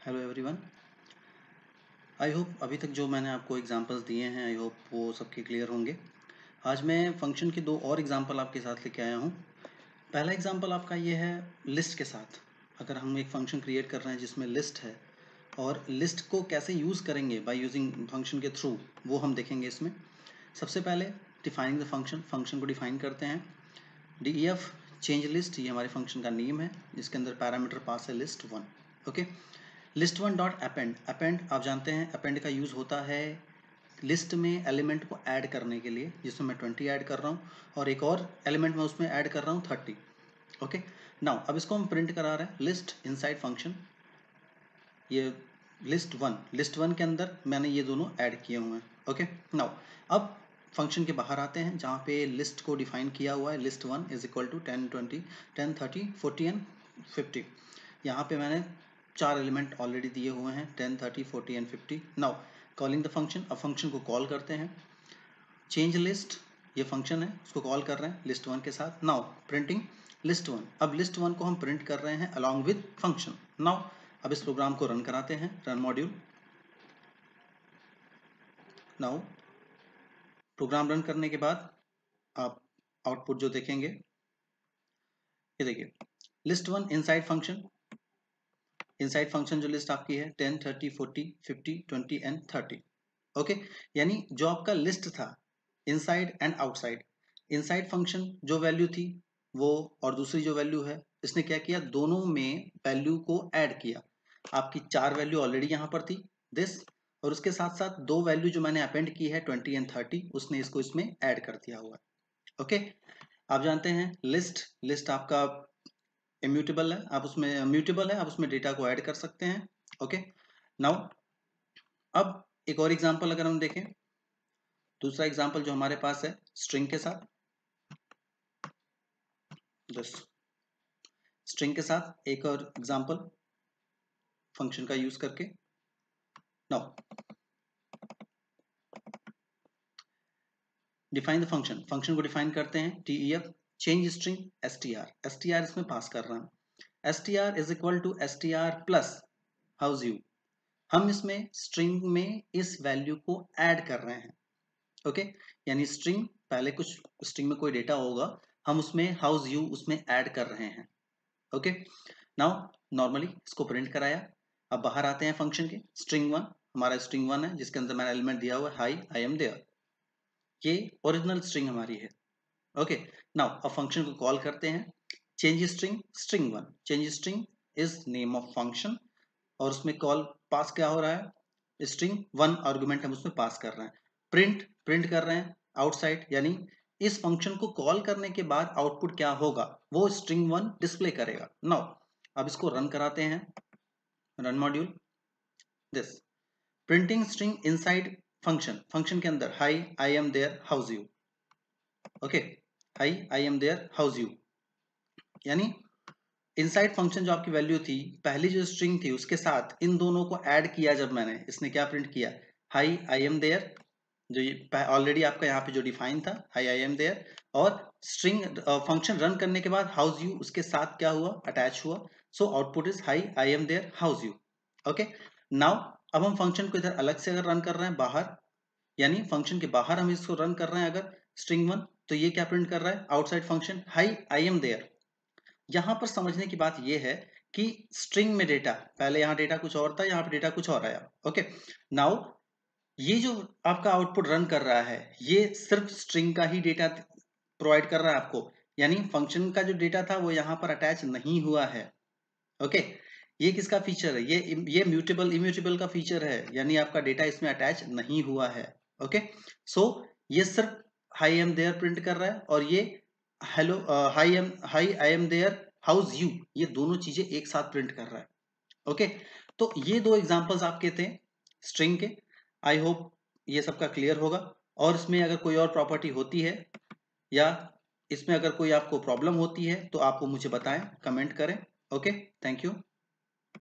Hello everyone. I hope अभी तक जो मैंने आपको एग्जांपल्स दिए हैं आई होप वो सबके क्लियर होंगे। आज मैं फंक्शन के दो और एग्जांपल आपके साथ लेके आया हूँ। पहला एग्जांपल आपका ये है लिस्ट के साथ। अगर हम एक फंक्शन क्रिएट कर रहे हैं जिसमें लिस्ट है और लिस्ट को कैसे यूज़ करेंगे बाय यूजिंग फंक्शन के थ्रू, वो हम देखेंगे इसमें। सबसे पहले डिफाइनिंग द फंक्शन को डिफाइन करते हैं। DEF चेंज लिस्ट, ये हमारे फंक्शन का नेम है जिसके अंदर पैरामीटर पास है list1। Okay, list1 dot append. Append आप जानते हैं, अपेंड का यूज़ होता है लिस्ट में एलिमेंट को ऐड करने के लिए, जिसमें मैं 20 ऐड कर रहा हूँ और एक और एलिमेंट मैं उसमें ऐड कर रहा हूँ 30। ओके, नाउ अब इसको हम प्रिंट करा रहे हैं लिस्ट इनसाइड फंक्शन। ये लिस्ट वन के अंदर मैंने ये दोनों ऐड किए हुए हैं। ओके, नाउ अब फंक्शन के बाहर आते हैं जहाँ पे लिस्ट को डिफाइन किया हुआ है list1 is equal to 10, 20, 10, 30, 40 and 50। यहाँ पे मैंने 4 एलिमेंट ऑलरेडी दिए हुए हैं 10, 30, 40 and 50। Now calling the function, अब फंक्शन को कॉल करते हैं। चेंज लिस्ट, ये फंक्शन है उसको कॉल कर रहे हैं list1 के साथ। नाउ प्रिंटिंग list1, अब list1 को हम प्रिंट कर रहे हैं अलॉन्ग विद फंक्शन। नाउ अब इस प्रोग्राम को रन कराते हैं, run module. Now program run करने के बाद आप आउटपुट जो देखेंगे, ये देखिए list1 inside function. Inside function जो लिस्ट आपकी है 10, 30, 40, 50, 20 एंड 30। ओके, यानी जो आपका लिस्ट था inside and outside, inside function जो वैल्यू थी वो और दूसरी जो वैल्यू है, इसने क्या किया, दोनों में वैल्यू को ऐड किया। आपकी 4 वैल्यू ऑलरेडी यहाँ पर थी दिस, और उसके साथ साथ 2 वैल्यू जो मैंने अपेंड की है 20 एंड 30, उसने इसको इसमें ऐड कर दिया हुआ है। ओके, आप जानते हैं लिस्ट आपका इम्यूटेबल है, आप उसमें म्यूटेबल है, आप उसमें डेटा को ऐड कर सकते हैं। ओके, नाउ अब एक और एग्जांपल अगर हम देखें, दूसरा एग्जांपल जो हमारे पास है स्ट्रिंग के साथ, स्ट्रिंग के साथ एक और एग्जांपल फंक्शन का यूज करके। Now define the function, function को डिफाइन करते हैं DEF change string str। str इसमें पास कर रहा हूं, str is equal to str plus how's you. हम इसमें स्ट्रिंग में इस वैल्यू को ऐड कर रहे हैं। ओके, यानी स्ट्रिंग, पहले कुछ स्ट्रिंग में कोई डेटा होगा, हम उसमें हाउस यू उसमें ऐड कर रहे हैं। ओके, नाउ नॉर्मली इसको प्रिंट कराया। अब बाहर आते हैं फंक्शन के, string1 हमारा string1 है जिसके अंदर मैंने एलिमेंट दिया हुआ है हाई आई एम देयर, ये ओरिजिनल स्ट्रिंग हमारी है। ओके, नाउ अब फंक्शन को कॉल करते हैं। Change string string1, change string is name of function, और उसमें कॉल पास क्या हो रहा है, string1 आर्गुमेंट हम उसमें पास कर रहे हैं। प्रिंट कर रहे हैं आउटसाइड, यानी इस फंक्शन को कॉल करने के बाद आउटपुट क्या होगा, वो string1 डिस्प्ले करेगा। नाउ अब इसको रन कराते हैं, run module this, printing string inside function, function के अंदर high I am their house you. Okay, high I am their house you, यानी इनसाइड फंक्शन जो आपकी वैल्यू थी, पहली जो स्ट्रिंग थी उसके साथ इन दोनों को ऐड किया जब मैंने, इसने क्या प्रिंट किया, हाई आई एम देयर, जो ये ऑलरेडी आपका यहाँ पे जो डिफाइन था हाई आई एम देयर, और स्ट्रिंग फंक्शन रन करने के बाद हाउस यू उसके साथ क्या हुआ, अटैच हुआ। So output is high I am their house you. Okay, now अब हम फंक्शन को इधर अलग से अगर रन कर रहे हैं बाहर, यानी फंक्शन के बाहर हम इसको रन कर रहे हैं अगर string1, तो ये क्या प्रिंट कर रहा है, outside function hi I am there. यहां पर समझने की बात यह है कि स्ट्रिंग में डेटा, पहले यहाँ डेटा कुछ और था, यहाँ पे डेटा कुछ और आया। ओके, नाउ ये जो आपका आउटपुट रन कर रहा है ये सिर्फ स्ट्रिंग का ही डेटा प्रोवाइड कर रहा है आपको, यानी फंक्शन का जो डेटा था वो यहाँ पर अटैच नहीं हुआ है। ओके, ये किसका फीचर है, ये म्यूटेबल इम्यूटेबल का फीचर है, यानी आपका डेटा इसमें अटैच नहीं हुआ है। ओके, सो ये सिर्फ हाई एम देयर प्रिंट कर रहा है, और ये hello hi I am their house you, ये दोनों चीजें एक साथ प्रिंट कर रहा है। ओके, तो ये दो एग्जांपल्स आपके थे स्ट्रिंग के। आई होप ये सबका क्लियर होगा, और इसमें अगर कोई और प्रॉपर्टी होती है या इसमें अगर कोई आपको प्रॉब्लम होती है तो आप वो मुझे बताएं, कमेंट करें। Okay, thank you.